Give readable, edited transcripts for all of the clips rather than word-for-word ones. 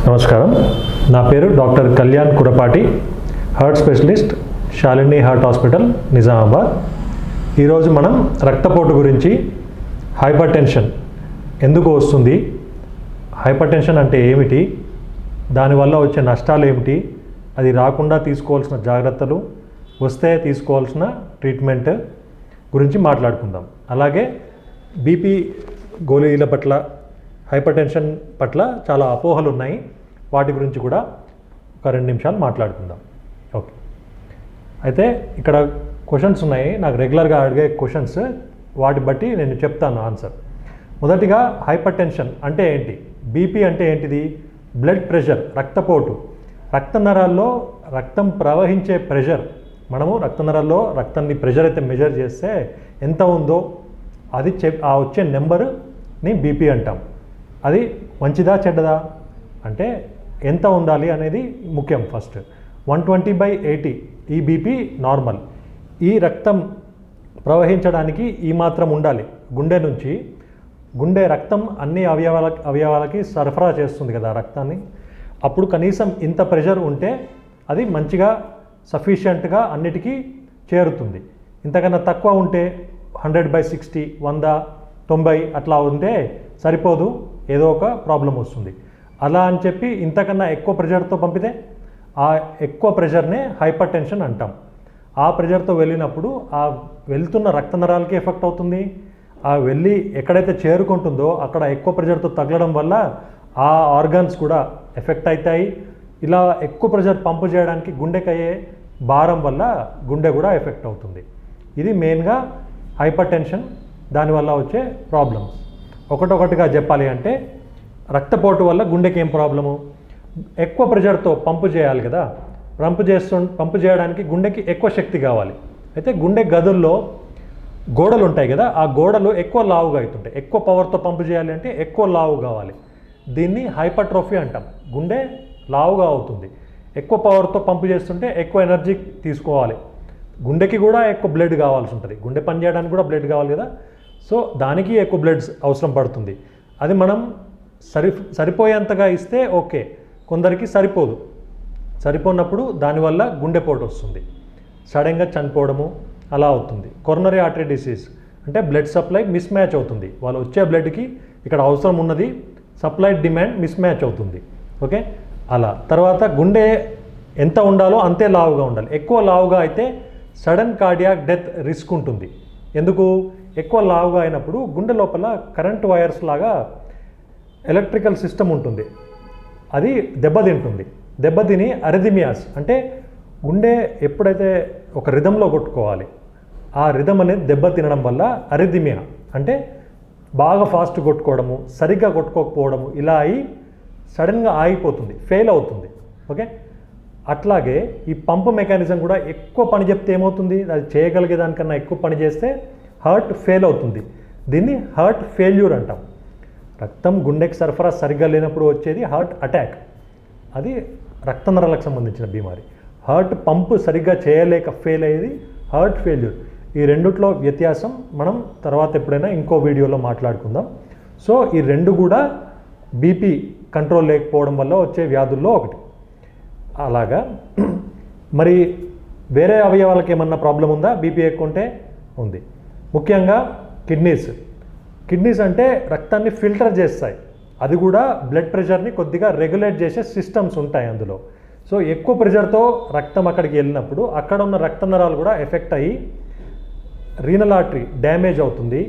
నమస్కారం, నా పేరు doctor Kalyan Kurapati, heart specialist, Shalini heart hospital, Nizamabad. ఈరోజు మనం రక్తపోటు గురించి, హైపర్ టెన్షన్ ఎందుకు వస్తుంది, హైపర్ టెన్షన్ అంటే ఏమిటి, దానివల్ల వచ్చే నష్టాలు ఏమిటి, అది రాకుండా తీసుకోవాల్సిన జాగ్రత్తలు, వస్తే తీసుకోవాల్సిన ట్రీట్మెంట్ గురించి మాట్లాడుకుందాం. అలాగే బీపీ గోళీల పట్ల, హైపర్ టెన్షన్ పట్ల చాలా అపోహలు ఉన్నాయి, వాటి గురించి కూడా ఒక 2 నిమిషాలు మాట్లాడుకుందాం. ఓకే, అయితే ఇక్కడ క్వశ్చన్స్ ఉన్నాయి, నాకు రెగ్యులర్గా అడిగే క్వశ్చన్స్, వాటి బట్టి నేను చెప్తాను ఆన్సర్. మొదటిగా హైపర్ టెన్షన్ అంటే ఏంటి, బీపీ అంటే ఏంటిది? బ్లడ్ ప్రెషర్, రక్తపోటు, రక్త నరాల్లో రక్తం ప్రవహించే ప్రెషర్. మనము రక్త నరాల్లో రక్తాన్ని ప్రెషర్ అయితే మెజర్ చేస్తే ఎంత ఉందో అది ఆ వచ్చే నెంబర్ని బీపీ అంటాం. అది మంచిదా చెడ్డదా అంటే ఎంత ఉండాలి అనేది ముఖ్యం. ఫస్ట్ 120/80 ఈ బీపీ నార్మల్. ఈ రక్తం ప్రవహించడానికి ఈ మాత్రం ఉండాలి. గుండె నుంచి, గుండె రక్తం అన్ని అవయవాలకి సరఫరా చేస్తుంది కదా రక్తాన్ని. అప్పుడు కనీసం ఇంత ప్రెషర్ ఉంటే అది మంచిగా సఫిషియెంట్గా అన్నిటికీ చేరుతుంది. ఇంతకన్నా తక్కువ ఉంటే 100/60, 100, 90 అట్లా ఉంటే సరిపోదు, ఏదో ఒక ప్రాబ్లం వస్తుంది. అలా అని చెప్పి ఇంతకన్నా ఎక్కువ ప్రెషర్తో పంపితే ఆ ఎక్కువ ప్రెషర్నే హైపర్ టెన్షన్ అంటాం. ఆ ప్రెషర్తో వెళ్ళినప్పుడు ఆ వెళ్తున్న రక్త నరాలకి ఎఫెక్ట్ అవుతుంది. ఆ వెళ్ళి ఎక్కడైతే చేరుకుంటుందో అక్కడ ఎక్కువ ప్రెషర్తో తగలడం వల్ల ఆ ఆర్గాన్స్ కూడా ఎఫెక్ట్ అవుతాయి. ఇలా ఎక్కువ ప్రెషర్ పంపు చేయడానికి గుండెకి అయ్యే భారం వల్ల గుండె కూడా ఎఫెక్ట్ అవుతుంది. ఇది మెయిన్గా హైపర్ టెన్షన్, దానివల్ల వచ్చే ప్రాబ్లమ్స్. ఒకటొకటిగా చెప్పాలి అంటే, రక్తపోటు వల్ల గుండెకి ఏం ప్రాబ్లము? ఎక్కువ ప్రెషర్తో పంపు చేయాలి కదా, పంపు చేయడానికి గుండెకి ఎక్కువ శక్తి కావాలి. అయితే గుండె గదుల్లో గోడలు ఉంటాయి కదా, ఆ గోడలు ఎక్కువ లావుగా అవుతుంటాయి. ఎక్కువ పవర్తో పంపు చేయాలి అంటే ఎక్కువ లావు కావాలి. దీన్ని హైపర్ట్రోఫీ అంటాం. గుండె లావుగా అవుతుంది. ఎక్కువ పవర్తో పంపు చేస్తుంటే ఎక్కువ ఎనర్జీ తీసుకోవాలి. గుండెకి కూడా ఎక్కువ బ్లడ్ కావాల్సి ఉంటుంది. గుండె పని చేయడానికి కూడా బ్లడ్ కావాలి కదా, సో దానికి ఎక్కువ బ్లడ్ అవసరం పడుతుంది. అది మనం సరిపోయేంతగా ఇస్తే ఓకే, కొందరికి సరిపోదు. సరిపోనప్పుడు దానివల్ల గుండెపోటు వస్తుంది, సడన్గా చనిపోవడము అలా అవుతుంది. కొరోనరీ ఆర్టరీ డిసీజ్ అంటే బ్లడ్ సప్లై మిస్ మ్యాచ్ అవుతుంది. వాళ్ళు వచ్చే బ్లడ్కి ఇక్కడ అవసరం ఉన్నది, సప్లై డిమాండ్ మిస్ మ్యాచ్ అవుతుంది. ఓకే, అలా. తర్వాత గుండె ఎంత ఉండాలో అంతే లావుగా ఉండాలి. ఎక్కువ లావుగా అయితే సడన్ కార్డియాక్ డెత్ రిస్క్ ఉంటుంది. ఎందుకు? ఎక్కువ లావుగా అయినప్పుడు గుండె లోపల కరెంట్ వైర్స్ లాగా ఎలక్ట్రికల్ సిస్టమ్ ఉంటుంది, అది దెబ్బతింటుంది. దెబ్బతిని అరిథమియాస్ అంటే గుండె ఎప్పుడైతే ఒక రిథంలో కొట్టుకోవాలి, ఆ రిథం అనేది దెబ్బతినడం వల్ల అరిథమియా అంటే బాగా ఫాస్ట్ కొట్టుకోవడము, సరిగ్గా కొట్టుకోకపోవడము, ఇలా అయి సడన్గా ఆగిపోతుంది, ఫెయిల్ అవుతుంది. ఓకే, అట్లాగే ఈ పంపు మెకానిజం కూడా ఎక్కువ పని చెప్తే ఏమవుతుంది, అది చేయగలిగే దానికన్నా ఎక్కువ పని చేస్తే హార్ట్ ఫెయిల్ అవుతుంది. దీన్ని హార్ట్ ఫెయిల్యూర్ అంటాం. రక్తం గుండెకి సరఫరా సరిగ్గా లేనప్పుడు వచ్చేది హార్ట్ అటాక్, అది రక్త నరాలకు సంబంధించిన బీమారి. హార్ట్ పంపు సరిగ్గా చేయలేక ఫెయిల్ అయ్యేది హార్ట్ ఫెయిల్యూర్. ఈ రెండిట్లో వ్యత్యాసం మనం తర్వాత ఎప్పుడైనా ఇంకో వీడియోలో మాట్లాడుకుందాం. సో ఈ రెండు కూడా బీపీ కంట్రోల్ లేకపోవడం వల్ల వచ్చే వ్యాధుల్లో ఒకటి. అలాగా మరి వేరే అవయవాలకి ఏమన్నా ప్రాబ్లం ఉందా బీపీ ఎక్కువ ఉంటే? ఉంది. ముఖ్యంగా కిడ్నీస్ అంటే రక్తాన్ని ఫిల్టర్ చేస్తాయి. అది కూడా బ్లడ్ ప్రెషర్ని కొద్దిగా రెగ్యులేట్ చేసే సిస్టమ్స్ ఉంటాయి అందులో. సో ఎక్కువ ప్రెషర్తో రక్తం అక్కడికి వెళ్ళినప్పుడు అక్కడ ఉన్న రక్త నరాలు కూడా ఎఫెక్ట్ అయ్యి రీనల్ ఆర్టరీ డ్యామేజ్ అవుతుంది.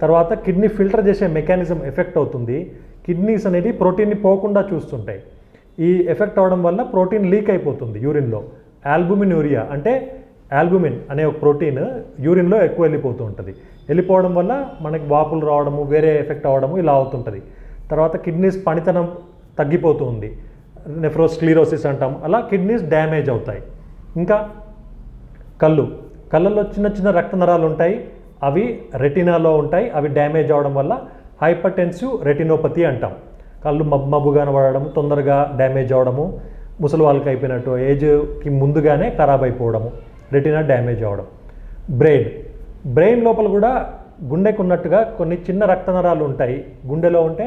తర్వాత కిడ్నీ ఫిల్టర్ చేసే మెకానిజం ఎఫెక్ట్ అవుతుంది. కిడ్నీస్ అనేది ప్రోటీన్ని పోకుండా చూస్తుంటాయి. ఈ ఎఫెక్ట్ అవడం వల్ల ప్రోటీన్ లీక్ అయిపోతుంది యూరిన్లో. ఆల్బుమిన్యూరియా అంటే ఆల్బుమిన్ అనే ఒక ప్రోటీన్ యూరిన్లో ఎక్కువ వెళ్ళిపోతూ ఉంటుంది. వెళ్ళిపోవడం వల్ల మనకి వాపులు రావడము, వేరే ఎఫెక్ట్ అవ్వడము ఇలా అవుతుంటుంది. తర్వాత కిడ్నీస్ పనితనం తగ్గిపోతూ ఉంది, నెఫ్రోస్క్లీరోసిస్ అంటాం. అలా కిడ్నీస్ డ్యామేజ్ అవుతాయి. ఇంకా కళ్ళల్లో చిన్న చిన్న రక్త నరాలు ఉంటాయి, అవి రెటినాలో ఉంటాయి. అవి డ్యామేజ్ అవడం వల్ల హైపర్టెన్సివ్ రెటినోపతి అంటాం. కళ్ళు మబ్బుగా కనబడడం, తొందరగా డ్యామేజ్ అవడము, ముసలి వాళ్ళకి అయిపోయినట్టు ఏజ్కి ముందుగానే ఖరాబ్ అయిపోవడము, రెటినా డ్యామేజ్ అవ్వడం. బ్రెయిన్ లోపల కూడా గుండెకు ఉన్నట్టుగా కొన్ని చిన్న రక్త నరాలు ఉంటాయి. గుండెలో ఉంటే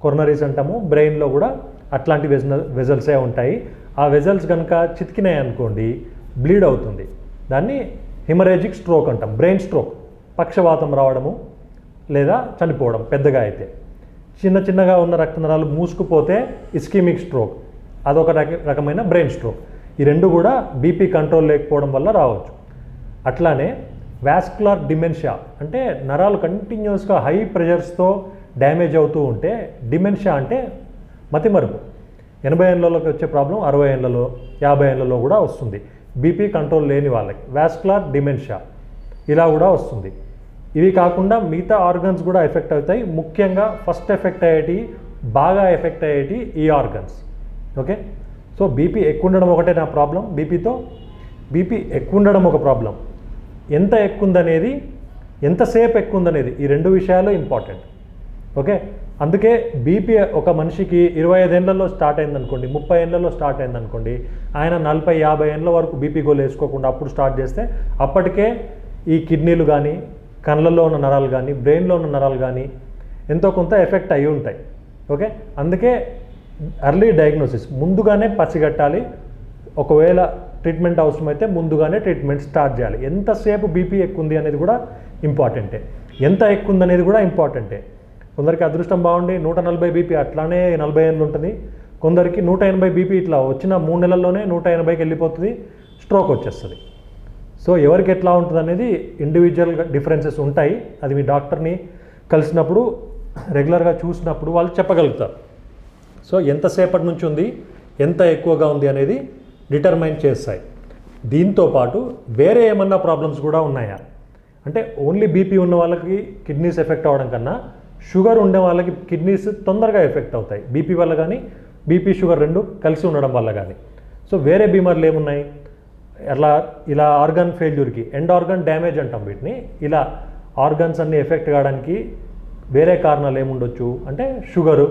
కొరనరీస్ అంటాము. బ్రెయిన్లో కూడా అట్లాంటి వెజల్సే ఉంటాయి. ఆ వెజల్స్ కనుక చితికినాయి అనుకోండి బ్లీడ్ అవుతుంది. దాన్ని హిమరేజిక్ స్ట్రోక్ అంటాం. బ్రెయిన్ స్ట్రోక్, పక్షవాతం రావడము లేదా చనిపోవడం పెద్దగా అయితే. చిన్నగా ఉన్న రక్తనరాలు మూసుకుపోతే ఇస్కీమిక్ స్ట్రోక్, అదొక రకమైన బ్రెయిన్ స్ట్రోక్. ఈ రెండు కూడా బీపీ కంట్రోల్ లేకపోవడం వల్ల రావచ్చు. అట్లానే వాస్కులర్ డిమెన్షియా అంటే నరాలు కంటిన్యూస్గా హై ప్రెషర్స్తో డ్యామేజ్ అవుతూ ఉంటే, డిమెన్షియా అంటే మతిమరుపు. 80 ఏళ్ళలోకి వచ్చే ప్రాబ్లం 60 ఏళ్ళలో 50 ఏళ్ళలో కూడా వస్తుంది. బీపీ కంట్రోల్ లేని వాళ్ళకి వాస్కులర్ డిమెన్షియా ఇలా కూడా వస్తుంది. ఇవి కాకుండా మిగతా ఆర్గన్స్ కూడా ఎఫెక్ట్ అవుతాయి. ముఖ్యంగా ఫస్ట్ ఎఫెక్ట్ అయ్యేటి, బాగా ఎఫెక్ట్ అయ్యేటి ఈ ఆర్గన్స్. ఓకే, సో బీపీ ఎక్కువ ఉండడం ఒకటే నా ప్రాబ్లం. బీపీ ఎక్కువ ఉండడం ఒక ప్రాబ్లం. ఎంత ఎక్కువ ఉందనేది, ఎంతసేపు ఎక్కువ ఉందనేది, ఈ రెండు విషయాలు ఇంపార్టెంట్. ఓకే, అందుకే బీపీ ఒక మనిషికి 25 ఏళ్లలో స్టార్ట్ అయిందనుకోండి, 30 ఏళ్లలో స్టార్ట్ అయిందనుకోండి, ఆయన 40-50 ఏళ్ళ వరకు బీపీ గోల్ వేసుకోకుండా అప్పుడు స్టార్ట్ చేస్తే అప్పటికే ఈ కిడ్నీలు కానీ, కళ్ళల్లో ఉన్న నరాలు కానీ, బ్రెయిన్లో ఉన్న నరాలు కానీ ఎంతో కొంత ఎఫెక్ట్ అయి ఉంటాయి. ఓకే, అందుకే ఎర్లీ డయాగ్నోసిస్, ముందుగానే పసిగట్టాలి. ఒకవేళ ట్రీట్మెంట్ అవసరమైతే ముందుగానే ట్రీట్మెంట్ స్టార్ట్ చేయాలి. ఎంతసేపు బీపీ ఎక్కువ ఉంది అనేది కూడా ఇంపార్టెంటే, ఎంత ఎక్కువ ఉంది అనేది కూడా ఇంపార్టెంటే. కొందరికి అదృష్టం బాగుండి 140 బీపీ అట్లానే 40 ఏళ్ళు ఉంటుంది. కొందరికి 180 బీపీ ఇట్లా వచ్చిన 3 నెలల్లోనే 180కి వెళ్ళిపోతుంది, స్ట్రోక్ వచ్చేస్తుంది. సో ఎవరికి ఎట్లా ఉంటుంది అనేది ఇండివిజువల్గా డిఫరెన్సెస్ ఉంటాయి. అది మీ డాక్టర్ని కలిసినప్పుడు, రెగ్యులర్గా చూసినప్పుడు వాళ్ళు చెప్పగలుగుతారు. సో ఎంతసేపటి నుంచి ఉంది, ఎంత ఎక్కువగా ఉంది అనేది డిటర్మైన్ చేస్తాయి. దీంతోపాటు వేరే ఏమన్నా ప్రాబ్లమ్స్ కూడా ఉన్నాయా అంటే, ఓన్లీ బీపీ ఉన్న వాళ్ళకి కిడ్నీస్ ఎఫెక్ట్ అవ్వడం కన్నా షుగర్ ఉండే వాళ్ళకి కిడ్నీస్ తొందరగా ఎఫెక్ట్ అవుతాయి. బీపీ వల్ల కానీ, బీపీ షుగర్ రెండు కలిసి ఉండడం వల్ల కానీ. సో వేరే బీమార్లు ఏమున్నాయి, ఇలా ఆర్గాన్ ఫెయిల్యూర్కి, ఎండ్ ఆర్గాన్ డ్యామేజ్ అంటాం వీటిని. ఇలా ఆర్గాన్స్ అన్నీ ఎఫెక్ట్ కావడానికి వేరే కారణాలు ఏముండొచ్చు అంటే, షుగరు,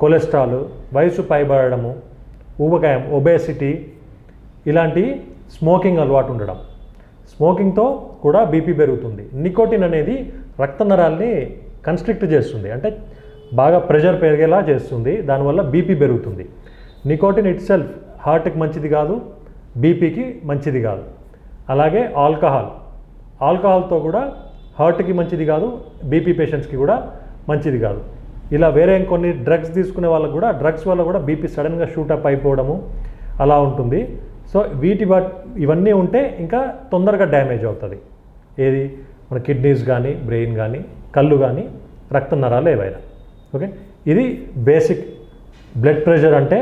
కొలెస్ట్రాల్, వయసు పైబడము, ఊబకాయం, ఒబేసిటీ, ఇలాంటి స్మోకింగ్ అలవాటు ఉండడం. స్మోకింగ్తో కూడా బీపీ పెరుగుతుంది. నికోటిన్ అనేది రక్త నరాల్ని కన్స్ట్రిక్ట్ చేస్తుంది, అంటే బాగా ప్రెషర్ పెరిగేలా చేస్తుంది. దానివల్ల బీపీ పెరుగుతుంది. నికోటిన్ ఇట్ సెల్ఫ్ హార్ట్కి మంచిది కాదు, బీపీకి మంచిది కాదు. అలాగే ఆల్కహాల్తో కూడా హార్ట్కి మంచిది కాదు, బీపీ పేషెంట్స్కి కూడా మంచిది కాదు. ఇలా వేరే కొన్ని డ్రగ్స్ తీసుకునే వాళ్ళకు కూడా, డ్రగ్స్ వల్ల కూడా బీపీ సడన్గా షూటప్ అయిపోవడము అలా ఉంటుంది. సో ఇవన్నీ ఉంటే ఇంకా తొందరగా డ్యామేజ్ అవుతుంది. ఏది, మన కిడ్నీస్ కానీ, బ్రెయిన్ కానీ, కళ్ళు కానీ, రక్త నరాలు ఏవైనా. ఓకే, ఇది బేసిక్. బ్లడ్ ప్రెషర్ అంటే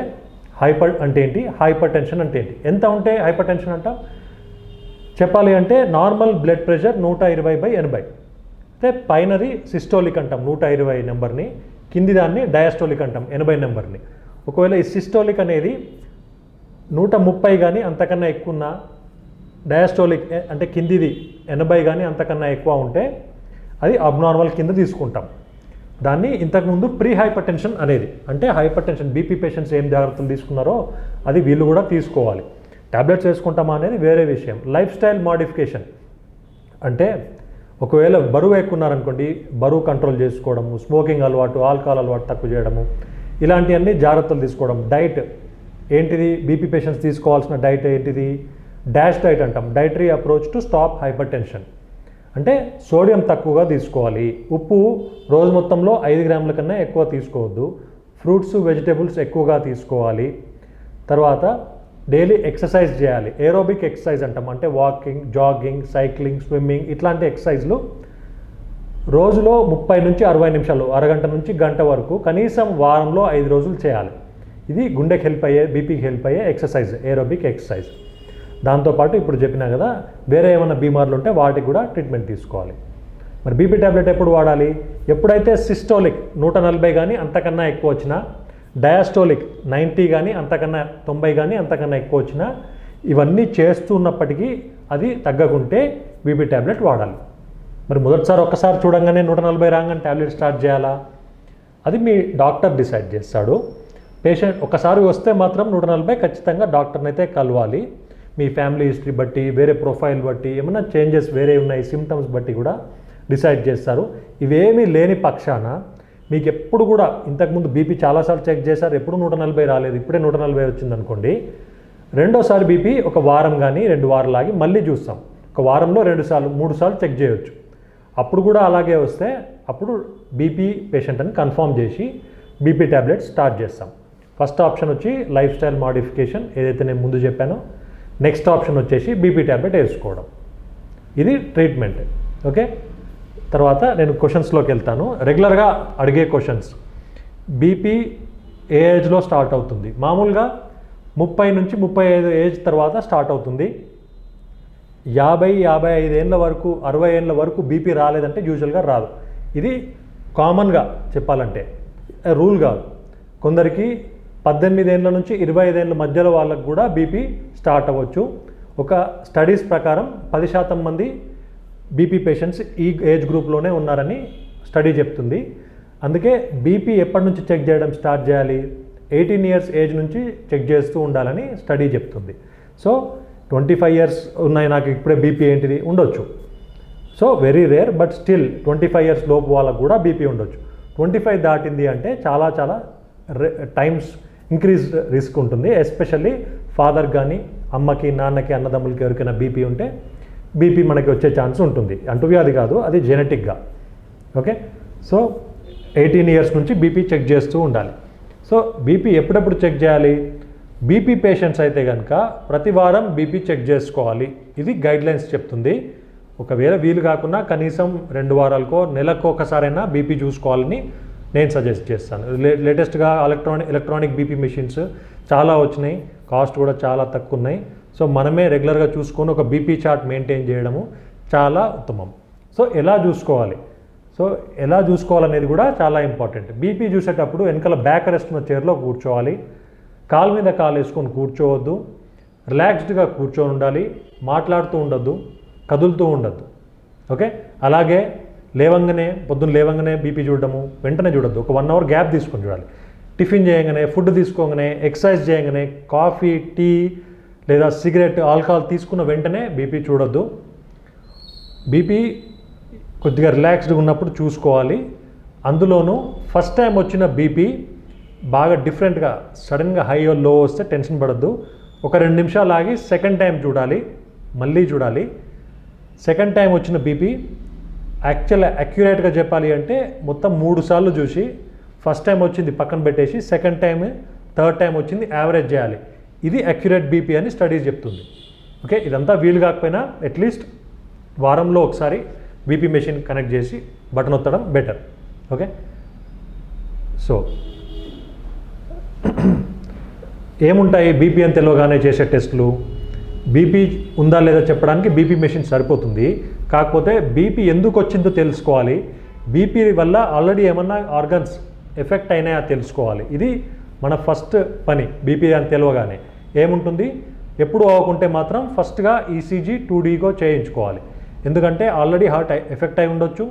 అంటే ఏంటి, హైపర్ టెన్షన్ అంటే ఏంటి, ఎంత ఉంటే హైపర్ టెన్షన్ అంటాం చెప్పాలి అంటే, నార్మల్ బ్లడ్ ప్రెషర్ 120/80. అయితే పైనది సిస్టోలిక్ అంటాం 120 నెంబర్ని, కింది దాన్ని డయాస్టోలిక్ అంటాం 80 నెంబర్ని. ఒకవేళ ఈ సిస్టోలిక్ అనేది 130 కానీ అంతకన్నా ఎక్కువ ఉన్న, డయాస్టోలిక్ అంటే కిందిది 80 కానీ అంతకన్నా ఎక్కువ ఉంటే అది అబ్నార్మల్ కింద తీసుకుంటాం. దాన్ని ఇంతకుముందు ప్రీ హైపర్ టెన్షన్ అనేది. అంటే హైపర్ టెన్షన్ బీపీ పేషెంట్స్ ఏం జాగ్రత్తలు తీసుకున్నారో అది వీళ్ళు కూడా తీసుకోవాలి. ట్యాబ్లెట్స్ వేసుకుంటామా అనేది వేరే విషయం. లైఫ్ స్టైల్ మోడిఫికేషన్ అంటే, ఒకవేళ బరువు ఎక్కువ ఉన్నారనుకోండి, బరువు కంట్రోల్ చేసుకోవడము, స్మోకింగ్ అలవాటు, ఆల్కహాల్ అలవాటు తక్కువ చేయడము, ఇలాంటివన్నీ జాగ్రత్తలు తీసుకోవడం. డైట్ ఏంటిది, బీపీ పేషెంట్స్ తీసుకోవాల్సిన డైట్ ఏంటిది, డాష్ డైట్ అంటాం, dietary approach to stop hyper tension. అంటే సోడియం తక్కువగా తీసుకోవాలి, ఉప్పు రోజు మొత్తంలో 5 గ్రాముల కన్నా ఎక్కువ తీసుకోవద్దు, ఫ్రూట్స్ వెజిటేబుల్స్ ఎక్కువగా తీసుకోవాలి. తర్వాత డైలీ ఎక్సర్సైజ్ చేయాలి, ఏరోబిక్ ఎక్సర్సైజ్ అంటాం, అంటే వాకింగ్, జాగింగ్, సైక్లింగ్, స్విమ్మింగ్, ఇట్లాంటి ఎక్సర్సైజ్లు రోజులో 30 నుంచి 60 నిమిషాలు, అరగంట నుంచి గంట వరకు కనీసం వారంలో 5 రోజులు చేయాలి. ఇది గుండెకి హెల్ప్ అయ్యే, బీపీకి హెల్ప్ అయ్యే ఎక్సర్సైజ్, ఏరోబిక్ ఎక్సర్సైజ్. దాంతోపాటు ఇప్పుడు చెప్పినా కదా, వేరే ఏమైనా బీమార్లు ఉంటే వాటికి కూడా ట్రీట్మెంట్ తీసుకోవాలి. మరి బీపీ ట్యాబ్లెట్ ఎప్పుడు వాడాలి, ఎప్పుడైతే సిస్టోలిక్ 140 కానీ అంతకన్నా ఎక్కువ వచ్చినా, డయాస్టోలిక్ 90 కానీ అంతకన్నా 90 కానీ అంతకన్నా ఎక్కువ వచ్చినా, ఇవన్నీ చేస్తున్నప్పటికీ అది తగ్గకుంటే బీపీ ట్యాబ్లెట్ వాడాలి. మరి మొదటిసారి ఒక్కసారి చూడంగానే 140 రాగానే ట్యాబ్లెట్ స్టార్ట్ చేయాలా, అది మీ డాక్టర్ డిసైడ్ చేస్తాడు. పేషెంట్ ఒకసారి వస్తే మాత్రం 140 ఖచ్చితంగా డాక్టర్ని అయితే కలవాలి. మీ ఫ్యామిలీ హిస్టరీ బట్టి, వేరే ప్రొఫైల్ బట్టి, ఏమైనా చేంజెస్ వేరే ఉన్నాయి సిమ్టమ్స్ బట్టి కూడా డిసైడ్ చేస్తారు. ఇవేమీ లేని పక్షాన మీకు ఎప్పుడు కూడా ఇంతకుముందు బీపీ చాలాసార్లు చెక్ చేశారు, ఎప్పుడు 140 రాలేదు, ఇప్పుడే 140 వచ్చింది అనుకోండి, రెండోసారి బీపీ ఒక వారం కానీ 2 వారాలు ఆగి మళ్ళీ చూస్తాం. ఒక వారంలో 2 సార్లు 3 సార్లు చెక్ చేయొచ్చు. అప్పుడు కూడా అలాగే వస్తే అప్పుడు బీపీ పేషెంట్ అని కన్ఫర్మ్ చేసి బీపీ ట్యాబ్లెట్స్ స్టార్ట్ చేస్తాం. ఫస్ట్ ఆప్షన్ వచ్చి లైఫ్ స్టైల్ మాడిఫికేషన్, ఏదైతే నేను ముందు చెప్పానో. నెక్స్ట్ ఆప్షన్ వచ్చేసి బీపీ ట్యాబ్లెట్ వేసుకోవడం. ఇది ట్రీట్మెంట్. ఓకే, తర్వాత నేను క్వశ్చన్స్లోకి వెళ్తాను. రెగ్యులర్గా అడిగే క్వశ్చన్స్, బీపీ ఏ ఏజ్లో స్టార్ట్ అవుతుంది? మామూలుగా 30 నుంచి 35 ఏజ్ తర్వాత స్టార్ట్ అవుతుంది. 50-55 ఏళ్ళ వరకు 60 ఏళ్ళ వరకు బీపీ రాలేదంటే యూజువల్గా రాదు. ఇది కామన్గా చెప్పాలంటే రూల్ కాదు. కొందరికి 18 ఏళ్ళ నుంచి 25 ఏళ్ళ మధ్యలో వాళ్ళకు కూడా బీపీ స్టార్ట్ అవ్వచ్చు. ఒక స్టడీస్ ప్రకారం 10% మంది బీపీ పేషెంట్స్ ఈ ఏజ్ గ్రూప్లోనే ఉన్నారని స్టడీ చెప్తుంది. అందుకే బీపీ ఎప్పటి నుంచి చెక్ చేయడం స్టార్ట్ చేయాలి? 18 ఇయర్స్ ఏజ్ నుంచి చెక్ చేస్తూ ఉండాలని స్టడీ చెప్తుంది. సో 25 ఇయర్స్ ఉన్నాయి నాకు ఇప్పుడే బీపీ ఏంటిది ఉండొచ్చు. So very rare, but still 25 years లోపు వాళ్ళకు కూడా బీపీ ఉండొచ్చు. 25 దాటింది అంటే చాలా టైమ్స్ ఇంక్రీజ్ రిస్క్ ఉంటుంది. ఎస్పెషల్లీ ఫాదర్ కానీ అమ్మకి నాన్నకి అన్నదమ్ములకి ఎవరికైనా బీపీ ఉంటే బీపీ మనకి వచ్చే ఛాన్స్ ఉంటుంది. అంటువ్యాధి కాదు, అది జెనెటిక్గా. ఓకే, సో 18 ఇయర్స్ నుంచి బీపీ చెక్ చేస్తూ ఉండాలి. సో బీపీ ఎప్పుడెప్పుడు చెక్ చేయాలి? బీపీ పేషెంట్స్ అయితే కనుక ప్రతి వారం బీపీ చెక్ చేసుకోవాలి. ఇది గైడ్లైన్స్ చెప్తుంది. ఒకవేళ వీలు కాకుండా కనీసం 2 వారాలకో నెలకు ఒకసారైనా బీపీ చూసుకోవాలని నేను సజెస్ట్ చేస్తాను. లేటెస్ట్గా ఎలక్ట్రానిక్ బీపీ మెషిన్స్ చాలా వచ్చినాయి, కాస్ట్ కూడా చాలా తక్కువ ఉన్నాయి. సో మనమే రెగ్యులర్గా చూసుకొని ఒక బీపీ చార్ట్ మెయింటైన్ చేయడము చాలా ఉత్తమం. సో ఎలా చూసుకోవాలనేది కూడా చాలా ఇంపార్టెంట్. బీపీ చూసేటప్పుడు వెనకాల బ్యాక్ రెస్ట్ ఉన్న చైర్లో కూర్చోవాలి. కాలు మీద కాలు వేసుకొని కూర్చోవద్దు. రిలాక్స్డ్గా కూర్చొని ఉండాలి. మాట్లాడుతూ ఉండొద్దు, కదులుతూ ఉండొద్దు. ఓకే, అలాగే పొద్దున్న లేవంగానే బీపీ చూడడము వెంటనే చూడొద్దు. ఒక 1 అవర్ గ్యాప్ తీసుకొని చూడాలి. టిఫిన్ చేయగానే, ఫుడ్ తీసుకోగానే, ఎక్సర్సైజ్ చేయగానే, కాఫీ, టీ లేదా సిగరెట్, ఆల్కహాల్ తీసుకున్న వెంటనే బీపీ చూడొద్దు. బీపీ కొద్దిగా రిలాక్స్డ్గా ఉన్నప్పుడు చూసుకోవాలి. అందులోనూ ఫస్ట్ టైం వచ్చిన బీపీ బాగా డిఫరెంట్గా సడన్గా హై లో వస్తే టెన్షన్ పడద్దు. ఒక 2 నిమిషాలు ఆగి సెకండ్ టైం చూడాలి, మళ్ళీ చూడాలి. సెకండ్ టైం వచ్చిన బీపీ అక్యురేట్గా చెప్పాలి అంటే మొత్తం 3 సార్లు చూసి ఫస్ట్ టైం వచ్చింది పక్కన పెట్టేసి సెకండ్ టైం, థర్డ్ టైం వచ్చింది యావరేజ్ చేయాలి. ఇది అక్యురేట్ బీపీ అని స్టడీస్ చెప్తుంది. ఓకే, ఇదంతా వీలు కాకపోయినా అట్లీస్ట్ వారంలో ఒకసారి బీపీ మెషిన్ కనెక్ట్ చేసి బటన్ ఒత్తడం బెటర్. ఓకే, సో ఏముంటాయి బీపీ అని తెలియగానే చేసే టెస్టులు? బీపీ ఉందా లేదా చెప్పడానికి బీపీ మెషిన్ సరిపోతుంది. కాకపోతే బీపీ ఎందుకు వచ్చిందో తెలుసుకోవాలి. బీపీ వల్ల ఆల్రెడీ ఏమన్నా ఆర్గన్స్ ఎఫెక్ట్ అయినాయా తెలుసుకోవాలి. ఇది మన ఫస్ట్ పని. బీపీ అని తెలియగానే ఏముంటుంది, ఎప్పుడు అవ్వకుంటే మాత్రం ఫస్ట్గా ఈసీజీ 2Dగో చేయించుకోవాలి. ఎందుకంటే ఆల్రెడీ హార్ట్ ఎఫెక్ట్ అయి ఉండొచ్చు,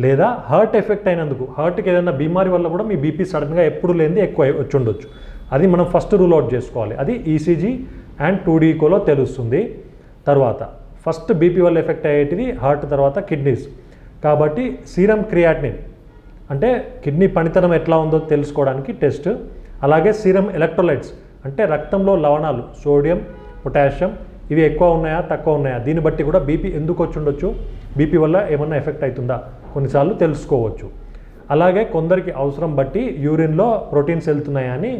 లేదా హార్ట్ ఎఫెక్ట్ అయినందుకు హార్ట్కి ఏదైనా బీమారి వల్ల కూడా మీ బీపీ సడన్గా ఎప్పుడు లేనిది ఎక్కువ వచ్చి ఉండొచ్చు. అది మనం ఫస్ట్ రూల్ అవుట్ చేసుకోవాలి. అది ఈసీజీ అండ్ 2Dకోలో తెలుస్తుంది. తర్వాత ఫస్ట్ బీపీ వల్ల ఎఫెక్ట్ అయ్యేటిది హార్ట్, తర్వాత కిడ్నీస్. కాబట్టి సీరం క్రియాటినిన్ అంటే కిడ్నీ పనితనం ఎట్లా ఉందో తెలుసుకోవడానికి టెస్ట్. అలాగే సీరం ఎలక్ట్రోలైట్స్ అంటే రక్తంలో లవణాలు, సోడియం, పొటాషియం ఇవి ఎక్కువ ఉన్నాయా తక్కువ ఉన్నాయా, దీన్ని బట్టి కూడా బీపీ ఎందుకు వచ్చి ఉండొచ్చు, బీపీ వల్ల ఏమన్నా ఎఫెక్ట్ అవుతుందా కొన్నిసార్లు తెలుసుకోవచ్చు. అలాగే కొందరికి అవసరం బట్టి యూరిన్లో ప్రోటీన్స్ వెళ్తున్నాయా అని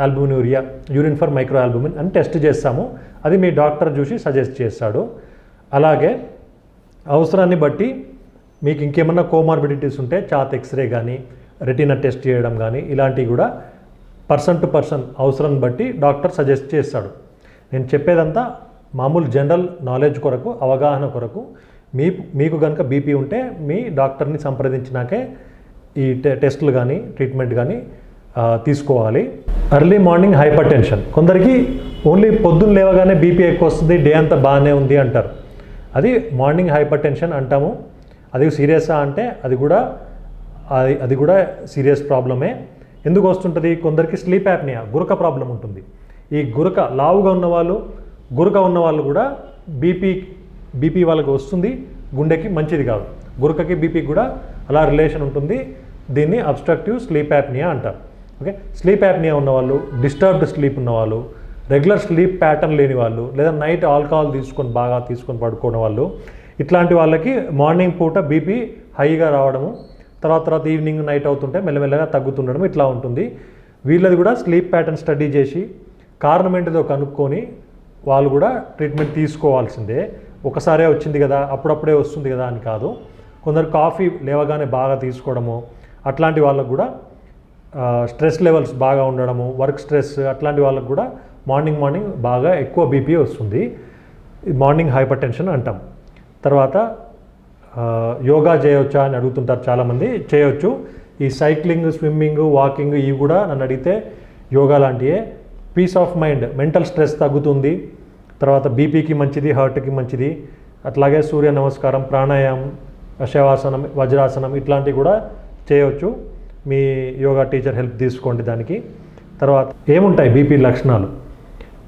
ఆల్బుమినూరియా, యూరిన్ ఫర్ మైక్రో ఆల్బుమిన్ అని టెస్ట్ చేస్తాము. అది మీ డాక్టర్ చూసి సజెస్ట్ చేస్తాడు. అలాగే అవసరాన్ని బట్టి మీకు ఇంకేమన్నా కోమార్బిడిటీస్ ఉంటే చాత్ ఎక్స్రే కానీ, రెటీనా టెస్ట్ చేయడం కానీ ఇలాంటివి కూడా పర్సన్ టు పర్సన్ అవసరాన్ని బట్టి డాక్టర్ సజెస్ట్ చేస్తాడు. నేను చెప్పేదంతా మామూలు జనరల్ నాలెడ్జ్ కొరకు, అవగాహన కొరకు. మీకు కనుక బీపీ ఉంటే మీ డాక్టర్ని సంప్రదించినాకే ఈ టెస్టులు కానీ ట్రీట్మెంట్ కానీ తీసుకోవాలి. ఎర్లీ మార్నింగ్ హైపర్ టెన్షన్, కొందరికి ఓన్లీ పొద్దున్న లేవగానే బీపీ ఎక్కువ వస్తుంది, డే అంతా బాగానే ఉంది అంటారు. అది మార్నింగ్ హైపర్ టెన్షన్ అంటాము. అది సీరియసా అంటే అది కూడా సీరియస్ ప్రాబ్లమే. ఎందుకు వస్తుంటుంది? కొందరికి స్లీప్ యాప్నియా, గురక ప్రాబ్లం ఉంటుంది. ఈ గురక లావుగా ఉన్నవాళ్ళు, గురక ఉన్నవాళ్ళు కూడా బీపీ వాళ్ళకి వస్తుంది. గుండెకి మంచిది కాదు. గురకకి బీపీకి కూడా అలా రిలేషన్ ఉంటుంది. దీన్ని అబ్స్ట్రక్టివ్ స్లీప్ యాప్నియా అంటారు. ఓకే, స్లీప్ యాప్నియా ఉన్నవాళ్ళు, డిస్టర్బ్డ్ స్లీప్ ఉన్నవాళ్ళు, రెగ్యులర్ స్లీప్ ప్యాటర్న్ లేని వాళ్ళు, లేదా నైట్ ఆల్కహాల్ బాగా తీసుకొని పడుకోవడం వాళ్ళు, ఇట్లాంటి వాళ్ళకి మార్నింగ్ పూట బీపీ హైగా రావడము, తర్వాత ఈవినింగ్ నైట్ అవుతుంటే మెల్లమెల్లగా తగ్గుతుండడం ఇట్లా ఉంటుంది. వీళ్ళది కూడా స్లీప్ ప్యాటర్న్ స్టడీ చేసి కారణం ఏంటిదో కనుక్కొని వాళ్ళు కూడా ట్రీట్మెంట్ తీసుకోవాల్సిందే. ఒకసారే వచ్చింది కదా, అప్పుడప్పుడే వస్తుంది కదా అని కాదు. కొందరు కాఫీ లేవగానే బాగా తీసుకోవడము, అట్లాంటి వాళ్ళకు కూడా స్ట్రెస్ లెవెల్స్ బాగా ఉండడము, వర్క్ స్ట్రెస్, అట్లాంటి వాళ్ళకు కూడా మార్నింగ్ బాగా ఎక్కువ బీపీ వస్తుంది. మార్నింగ్ హైపర్ టెన్షన్ అంటాం. తర్వాత యోగా చేయవచ్చా అని అడుగుతుంటారు చాలామంది. చేయొచ్చు. ఈ సైక్లింగ్, స్విమ్మింగ్, వాకింగ్ ఇవి కూడా నన్ను అడిగితే యోగా లాంటివే. Peace of mind, mental stress తగ్గుతుంది. తర్వాత బీపీకి మంచిది, హార్ట్కి మంచిది. అట్లాగే సూర్య నమస్కారం, ప్రాణాయామం, శవాసనం, వజ్రాసనం ఇట్లాంటివి కూడా చేయవచ్చు. మీ యోగా టీచర్ హెల్ప్ తీసుకోండి దానికి. తర్వాత ఏముంటాయి బీపీ లక్షణాలు?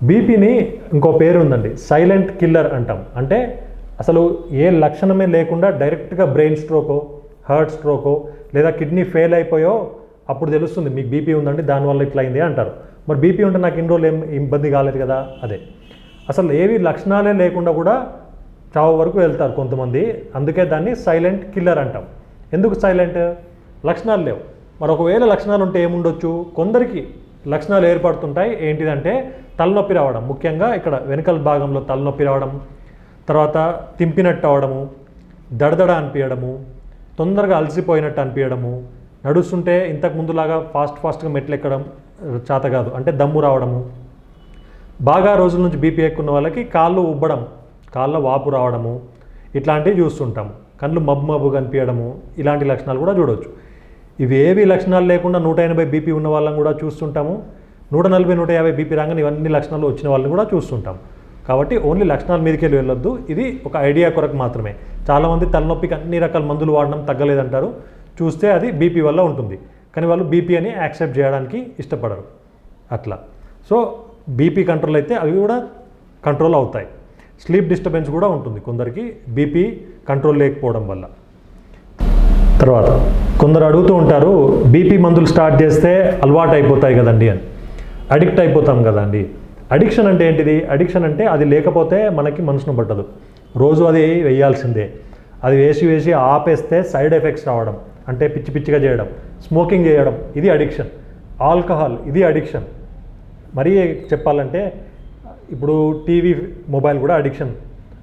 బీపీని ఇంకో పేరు ఉందండి, సైలెంట్ కిల్లర్ అంటాం. అంటే అసలు ఏ లక్షణమే లేకుండా డైరెక్ట్గా బ్రెయిన్ స్ట్రోకో, హార్ట్ స్ట్రోకో, లేదా కిడ్నీ ఫెయిల్ అయిపోయో అప్పుడు తెలుస్తుంది మీకు బీపీ ఉందండి, దానివల్ల ఇట్లా అయింది అంటారు. మరి బీపీ ఉంటే నాకు ఇన్ని రోజులు ఏం ఇబ్బంది కాలేదు కదా. అదే అసలు ఏవి లక్షణాలే లేకుండా కూడా చావు వరకు వెళ్తారు కొంతమంది. అందుకే దాన్ని సైలెంట్ కిల్లర్ అంటాం. ఎందుకు సైలెంట్? లక్షణాలు లేవు. మరి ఒకవేళ లక్షణాలు ఉంటే ఏముండొచ్చు? కొందరికి లక్షణాలు ఏర్పడుతుంటాయి. ఏంటిదంటే తలనొప్పి రావడం, ముఖ్యంగా ఇక్కడ వెనకల భాగంలో తలనొప్పి రావడం, తర్వాత తింపినట్టు అవడము, దడదడ అనిపించడము, తొందరగా అలసిపోయినట్టు అనిపించడము, నడుస్తుంటే ఇంతకు ముందులాగా ఫాస్ట్గా మెట్లు ఎక్కడం చేత కాదు, అంటే దమ్ము రావడము, బాగా రోజుల నుంచి బీపీ ఎక్కున్న వాళ్ళకి కాళ్ళు ఉబ్బడం, కాళ్ళ వాపు రావడము, ఇట్లాంటివి చూస్తుంటాము. కళ్ళు మబ్బు కనిపించడము, ఇలాంటి లక్షణాలు కూడా చూడవచ్చు. ఇవి ఏవి లక్షణాలు లేకుండా 180 బీపీ ఉన్న వాళ్ళని కూడా చూస్తుంటాము. 140, 150 బీపీ రాగానే ఇవన్నీ లక్షణాలు వచ్చిన వాళ్ళని కూడా చూస్తుంటాం. కాబట్టి ఓన్లీ లక్షణాల మీదకి వెళ్ళొద్దు. ఇది ఒక ఐడియా కొరకు మాత్రమే. చాలామంది తలనొప్పికి అన్ని రకాల మందులు వాడడం తగ్గలేదంటారు. చూస్తే అది బీపీ వల్ల ఉంటుంది, కానీ వాళ్ళు బీపీ అని యాక్సెప్ట్ చేయడానికి ఇష్టపడరు. అట్లా సో బీపీ కంట్రోల్ అయితే అవి కూడా కంట్రోల్ అవుతాయి. స్లీప్ డిస్టర్బెన్స్ కూడా ఉంటుంది కొందరికి బీపీ కంట్రోల్ లేకపోవడం వల్ల. తర్వాత కొందరు అడుగుతూ ఉంటారు, బీపీ మందులు స్టార్ట్ చేస్తే అలవాటు అయిపోతాయి కదండి అని. అడిక్ట్ అయిపోతాం కదండి. అడిక్షన్ అంటే ఏంటిది? అడిక్షన్ అంటే అది లేకపోతే మనకి మనసును పట్టదు, రోజు అది వేయాల్సిందే. అది వేసి ఆపేస్తే సైడ్ ఎఫెక్ట్స్ రావడం, అంటే పిచ్చిగా చేయడం, స్మోకింగ్ చేయడం, ఇది అడిక్షన్. ఆల్కహాల్, ఇది అడిక్షన్. మరీ చెప్పాలంటే ఇప్పుడు టీవీ, మొబైల్ కూడా అడిక్షన్.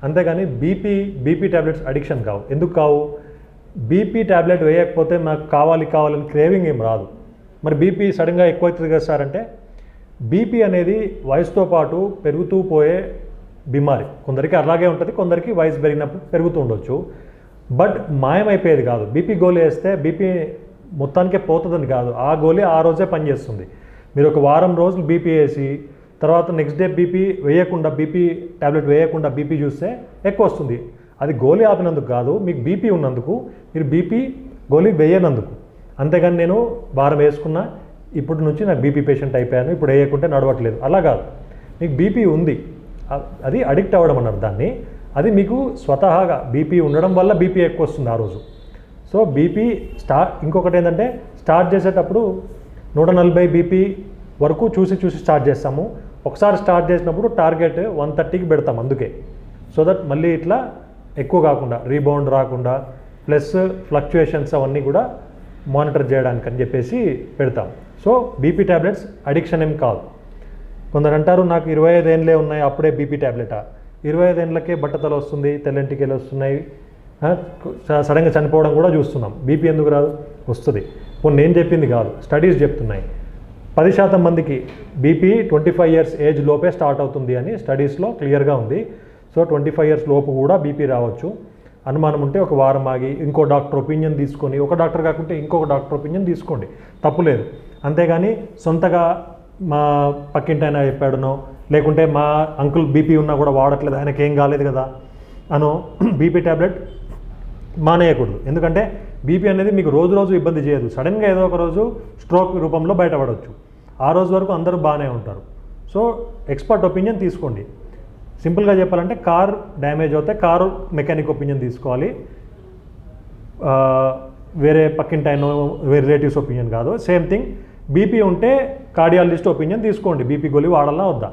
అంతేగాని బీపీ ట్యాబ్లెట్స్ అడిక్షన్ కావు. ఎందుకు కావు? బీపీ ట్యాబ్లెట్ వేయకపోతే నాకు కావాలని క్రేవింగ్ ఏం రాదు. మరి బీపీ సడన్గా ఎక్కువ అవుతుంది కదా సార్ అంటే, బీపీ అనేది వయసుతో పాటు పెరుగుతూ పోయే బిమారి. కొందరికి అలాగే ఉంటుంది, కొందరికి వయసు పెరిగినప్పుడు పెరుగుతూ ఉండొచ్చు. బట్ మాయమైపోయేది కాదు. బీపీ గోళీ వేస్తే బీపీ మొత్తానికే పోతుందని కాదు, ఆ గోళీ ఆ రోజే పనిచేస్తుంది. మీరు ఒక వారం రోజులు బీపీ వేసి తర్వాత నెక్స్ట్ డే బీపీ ట్యాబ్లెట్ వేయకుండా బీపీ చూస్తే ఎక్కువ వస్తుంది. అది గోళీ ఆపినందుకు కాదు, మీకు బీపీ ఉన్నందుకు, మీరు బీపీ గోళీ వేయనందుకు. అంతేగాని నేను వారం వేసుకున్నా ఇప్పటి నుంచి నాకు బీపీ పేషెంట్ అయిపోయాను, ఇప్పుడు వేయకుంటే నడవట్లేదు, అలా కాదు. మీకు బీపీ ఉంది, అది అడిక్ట్ అవ్వడం అన్నారు దాన్ని. అది మీకు స్వతహాగా బీపీ ఉండడం వల్ల బీపీ ఎక్కువ వస్తుంది ఆ రోజు. సో బీపీ ఇంకొకటి ఏంటంటే స్టార్ట్ చేసేటప్పుడు 140 బీపీ వరకు చూసి స్టార్ట్ చేస్తాము. ఒకసారి స్టార్ట్ చేసినప్పుడు టార్గెట్ 130కి పెడతాం. అందుకే సో దట్ మళ్ళీ ఇట్లా ఎక్కువ కాకుండా, రీబౌండ్ రాకుండా, ప్లస్ ఫ్లక్చుయేషన్స్ అవన్నీ కూడా మానిటర్ చేయడానికి అని చెప్పేసి పెడతాం. సో బీపీ ట్యాబ్లెట్స్ అడిక్షన్ ఏం కాదు. కొందరు అంటారు నాకు 25 ఏళ్ళే ఉన్నాయి అప్పుడే బీపీ ట్యాబ్లెటా? 25 ఏళ్ళకే బట్టతల వస్తుంది, తెల్లంటికెళ్ళి వస్తున్నాయి, సడన్గా చనిపోవడం కూడా చూస్తున్నాం. బీపీ ఎందుకు రాదు? వస్తుంది. ఇప్పుడు నేను చెప్పింది కాదు, స్టడీస్ చెప్తున్నాయి. 10% మందికి బీపీ 25 ఇయర్స్ ఏజ్ లోపే స్టార్ట్ అవుతుంది అని స్టడీస్లో క్లియర్గా ఉంది. సో 25 ఇయర్స్ లోపు కూడా బీపీ రావచ్చు. అనుమానం ఉంటే ఒక వారం ఆగి ఇంకో డాక్టర్ ఒపీనియన్ తీసుకొని, ఒక డాక్టర్ కాకుంటే ఇంకొక డాక్టర్ ఒపీనియన్ తీసుకోండి, తప్పులేదు. అంతేగాని సొంతగా మా పక్కింటి ఆయన చెప్పాడునో, లేకుంటే మా అంకుల్ బీపీ ఉన్నా కూడా వాడట్లేదు, ఆయనకి ఏం కాలేదు కదా అనో బీపీ ట్యాబ్లెట్ మానేయకూడదు. ఎందుకంటే బీపీ అనేది మీకు రోజు ఇబ్బంది చేయదు. సడన్గా ఏదో ఒక రోజు స్ట్రోక్ రూపంలో బయటపడవచ్చు. ఆ రోజు వరకు అందరూ బాగానే ఉంటారు. సో ఎక్స్పర్ట్ ఒపీనియన్ తీసుకోండి. సింపుల్గా చెప్పాలంటే కార్ డ్యామేజ్ అవుతే కారు మెకానిక్ ఒపీనియన్ తీసుకోవాలి. వేరే పక్కింటి ఆయన వేరే రిలేటివ్స్ ఒపీనియన్ కాదు. సేమ్ థింగ్ బీపీ ఉంటే కార్డియాలజిస్ట్ ఒపీనియన్ తీసుకోండి, బీపీ గోళీ వాడాలా వద్దా,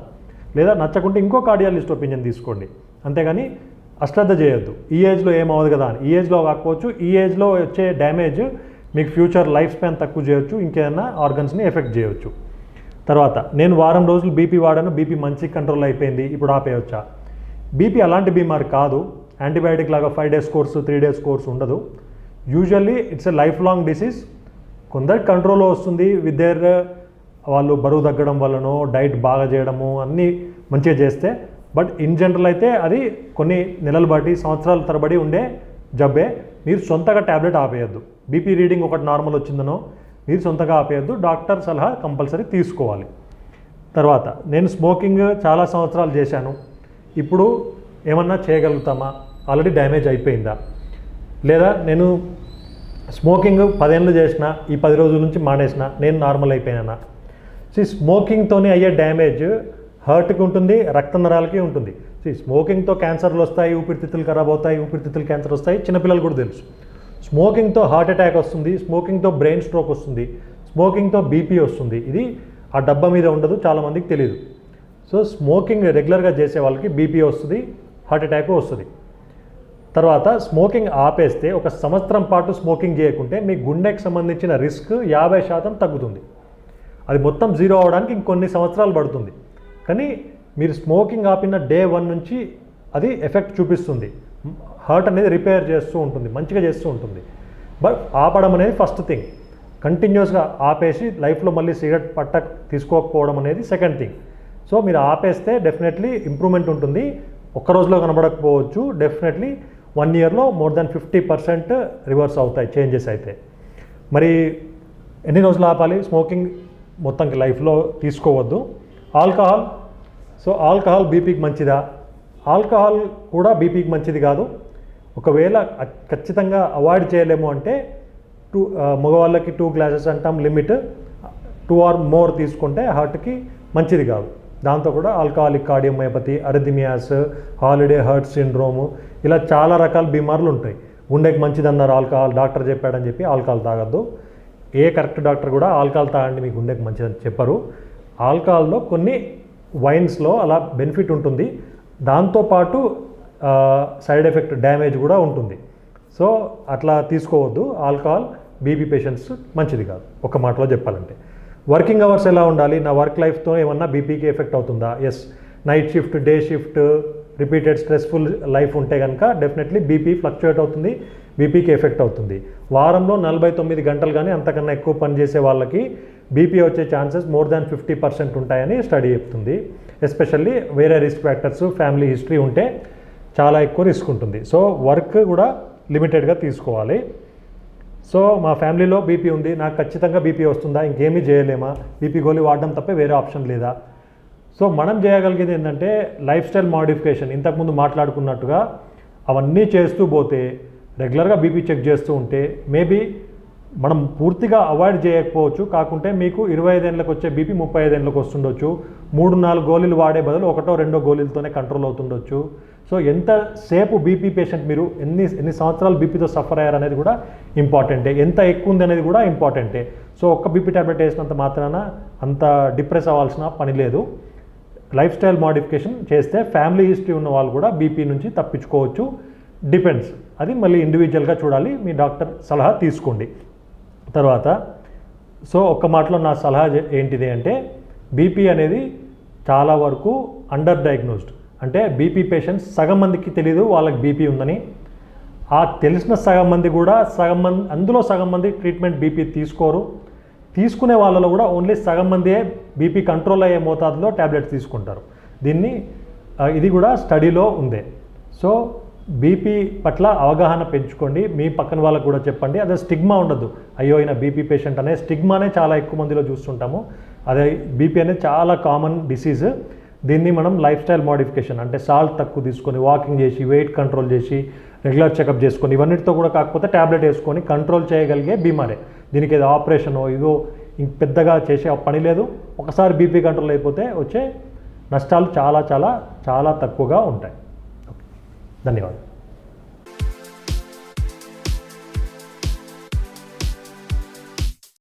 లేదా నచ్చకుంటే ఇంకో కార్డియాలజిస్ట్ ఒపీనియన్ తీసుకోండి. అంతేగాని అశ్రద్ధ చేయొద్దు. ఈ ఏజ్లో ఏమవుదు కదా అని. ఈ ఏజ్లో కాకపోవచ్చు, ఈ ఏజ్లో వచ్చే డ్యామేజ్ మీకు ఫ్యూచర్ లైఫ్ స్పాన్ తక్కువ చేయొచ్చు, ఇంకేదైనా ఆర్గన్స్ని ఎఫెక్ట్ చేయొచ్చు. తర్వాత నేను వారం రోజులు బీపీ వాడాను, బీపీ మంచి కంట్రోల్ అయిపోయింది, ఇప్పుడు ఆపేయవచ్చా? బీపీ అలాంటి బీమారి కాదు. యాంటీబయాటిక్ లాగా 5 days కోర్సు 3 days కోర్సు ఉండదు. Usually it's a life long disease. కొందరికి కంట్రోల్లో వస్తుంది విత్ దేర్ వాళ్ళు బరువు తగ్గడం వల్లనో డైట్ బాగా చేయడము అన్నీ మంచిగా చేస్తే. బట్ ఇన్ జనరల్ అయితే అది కొన్ని నెలలు బట్టి సంవత్సరాల తరబడి ఉండే జబ్బే. మీరు సొంతగా ట్యాబ్లెట్ ఆపేయద్దు. బీపీ రీడింగ్ ఒకటి నార్మల్ వచ్చిందనో మీరు సొంతగా ఆపేయద్దు, డాక్టర్ సలహా కంపల్సరీ తీసుకోవాలి. తర్వాత నేను స్మోకింగ్ చాలా సంవత్సరాలు చేశాను, ఇప్పుడు ఏమన్నా చేయగలుగుతామా? ఆల్రెడీ డ్యామేజ్ అయిపోయిందా? లేదా నేను స్మోకింగ్ 10 ఏళ్ళు చేసిన, ఈ 10 రోజుల నుంచి మానేసిన, నేను నార్మల్ అయిపోయినా? స్మోకింగ్తోనే అయ్యే డ్యామేజ్ హార్ట్కి ఉంటుంది, రక్త నరాలకి ఉంటుంది. స్మోకింగ్తో క్యాన్సర్లు వస్తాయి, ఊపిరితిత్తులు ఖరాబ్ అవుతాయి, ఊపిరితిత్తులు క్యాన్సర్ వస్తాయి, చిన్నపిల్లలు కూడా తెలుసు. స్మోకింగ్తో హార్ట్ అటాక్ వస్తుంది, స్మోకింగ్తో బ్రెయిన్ స్ట్రోక్ వస్తుంది, స్మోకింగ్తో బీపీ వస్తుంది. ఇది ఆ డబ్బా మీద ఉండదు, చాలామందికి తెలియదు. సో స్మోకింగ్ రెగ్యులర్గా చేసే వాళ్ళకి బీపీ వస్తుంది, హార్ట్ అటాక్ వస్తుంది. తర్వాత స్మోకింగ్ ఆపేస్తే 1 సంవత్సరం పాటు స్మోకింగ్ చేయకుంటే మీ గుండెకి సంబంధించిన రిస్క్ 50% తగ్గుతుంది. అది మొత్తం జీరో అవడానికి ఇంకొన్ని సంవత్సరాలు పడుతుంది. కానీ మీరు స్మోకింగ్ ఆపిన డే 1 నుంచి అది ఎఫెక్ట్ చూపిస్తుంది. హార్ట్ అనేది రిపేర్ చేస్తూ ఉంటుంది, మంచిగా చేస్తూ ఉంటుంది. బట్ ఆపడం అనేది ఫస్ట్ థింగ్. కంటిన్యూస్గా ఆపేసి లైఫ్లో మళ్ళీ సిగరెట్ తీసుకోకపోవడం అనేది సెకండ్ థింగ్. సో మీరు ఆపేస్తే డెఫినెట్లీ ఇంప్రూవ్మెంట్ ఉంటుంది. ఒక్క రోజులో కనబడకపోవచ్చు, డెఫినెట్లీ 1 yearలో మోర్ దాన్ 50% రివర్స్ అవుతాయి, చేంజెస్ అయితే. మరి ఎన్ని రోజులు ఆపాలి స్మోకింగ్? మొత్తానికి లైఫ్లో తీసుకోవద్దు. ఆల్కహాల్, సో ఆల్కహాల్ బీపీకి మంచిదా? ఆల్కహాల్ కూడా బీపీకి మంచిది కాదు. ఒకవేళ ఖచ్చితంగా అవాయిడ్ చేయలేము అంటే మగవాళ్ళకి 2 glasses అంటాం లిమిట్, 2 or more తీసుకుంటే హార్ట్కి మంచిది కాదు. దాంతో కూడా alcoholic cardiomyopathy, arrhythmias, holiday heart syndrome, ఇలా చాలా రకాల బీమార్లు ఉంటాయి. గుండెకి మంచిది అన్నారు ఆల్కహాల్, డాక్టర్ చెప్పాడని చెప్పి ఆల్కహాల్ తాగద్దు. ఏ కరెక్ట్ డాక్టర్ కూడా ఆల్కహాల్ తాగండి మీ గుండెకి మంచిదని చెప్పరు. ఆల్కహాల్లో కొన్ని వైన్స్లో అలా బెనిఫిట్ ఉంటుంది, దాంతోపాటు సైడ్ ఎఫెక్ట్ డ్యామేజ్ కూడా ఉంటుంది. సో అట్లా తీసుకోవద్దు. ఆల్కహాల్ బీపీ పేషెంట్స్ మంచిది కాదు, ఒక మాటలో చెప్పాలంటే. వర్కింగ్ అవర్స్ ఎలా ఉండాలి? నా వర్క్ లైఫ్తో ఏమన్నా బీపీకి ఎఫెక్ట్ అవుతుందా? Yes. Night shift, day shift, repeated stressful life ఉంటే కనుక డెఫినెట్లీ బీపీ ఫ్లక్చుయేట్ అవుతుంది, బీపీకి ఎఫెక్ట్ అవుతుంది. వారంలో 49 గంటలు కానీ అంతకన్నా ఎక్కువ పనిచేసే వాళ్ళకి బీపీ వచ్చే ఛాన్సెస్ మోర్ దాన్ 50% ఉంటాయని స్టడీ చెప్తుంది. ఎస్పెషల్లీ వేరే రిస్క్ ఫ్యాక్టర్స్, ఫ్యామిలీ హిస్టరీ ఉంటే చాలా ఎక్కువ రిస్క్ ఉంటుంది. సో వర్క్ కూడా లిమిటెడ్గా తీసుకోవాలి. సో మా ఫ్యామిలీలో బీపీ ఉంది, నాకు ఖచ్చితంగా బీపీ వస్తుందా? ఇంకేమీ చేయలేమా? బీపీ గోళీ వాడడం తప్పే వేరే ఆప్షన్ లేదా? సో మనం చేయగలిగేది ఏంటంటే లైఫ్ స్టైల్ మాడిఫికేషన్. ఇంతకుముందు మాట్లాడుకున్నట్టుగా అవన్నీ చేస్తూ పోతే, రెగ్యులర్గా బీపీ చెక్ చేస్తూ ఉంటే మేబీ మనం పూర్తిగా అవాయిడ్ చేయకపోవచ్చు. కాకుంటే మీకు 25 ఏళ్ళకి వచ్చే బీపీ 35 ఏళ్ళకి వస్తుండొచ్చు. 3-4 గోళీలు వాడే బదులు 1-2 గోళీలతోనే కంట్రోల్ అవుతుండొచ్చు. సో ఎంతసేపు బీపీ పేషెంట్ మీరు ఎన్ని సంవత్సరాలు బీపీతో సఫర్ అయ్యారు అనేది కూడా ఇంపార్టెంటే. ఎంత ఎక్కువ ఉంది అనేది కూడా ఇంపార్టెంటే. సో ఒక్క బీపీ ట్యాబ్లెట్ వేసినంత మాత్రాన అంత డిప్రెస్ అవ్వాల్సిన పని లేదు. లైఫ్ స్టైల్ మాడిఫికేషన్ చేస్తే ఫ్యామిలీ హిస్టరీ ఉన్న వాళ్ళు కూడా బీపీ నుంచి తప్పించుకోవచ్చు. డిపెండ్స్, అది మళ్ళీ ఇండివిజువల్గా చూడాలి, మీ డాక్టర్ సలహా తీసుకోండి. తర్వాత సో ఒక్క మాటలో నా సలహా ఏంటిది అంటే, బీపీ అనేది చాలా వరకు అండర్ డయాగ్నోస్డ్. అంటే బీపీ పేషెంట్స్ సగం మందికి తెలియదు వాళ్ళకి బీపీ ఉందని. ఆ తెలిసిన సగం మంది కూడా అందులో సగం మంది ట్రీట్మెంట్ బీపీ తీసుకోరు. తీసుకునే వాళ్ళలో కూడా ఓన్లీ సగం మందే బీపీ కంట్రోల్ అయ్యే మోతాదులో ట్యాబ్లెట్స్ తీసుకుంటారు. ఇది కూడా స్టడీలో ఉంది. సో బీపీ పట్ల అవగాహన పెంచుకోండి, మీ పక్కన వాళ్ళకు కూడా చెప్పండి. అదే స్టిగ్మా ఉండదు, అయ్యో ఈయన బీపీ పేషెంట్ అనే స్టిగ్మానే చాలా ఎక్కువ మందిలో చూస్తుంటాము. అదే బీపీ అనేది చాలా కామన్ డిసీజ్. దీన్ని మనం లైఫ్ స్టైల్ మాడిఫికేషన్ అంటే సాల్ట్ తక్కువ తీసుకొని, వాకింగ్ చేసి, వెయిట్ కంట్రోల్ చేసి, రెగ్యులర్ చెకప్ చేసుకొని, ఇవన్నిటితో కూడా కాకపోతే ట్యాబ్లెట్ వేసుకొని కంట్రోల్ చేయగలిగే బీమారే. దీనికి ఏదో ఆపరేషనో ఇదో పెద్దగా చేసే పని లేదు. ఒకసారి బీపీ కంట్రోల్ అయిపోతే వచ్చే నష్టాలు చాలా చాలా చాలా తక్కువగా ఉంటాయి. ధన్యవాదాలు.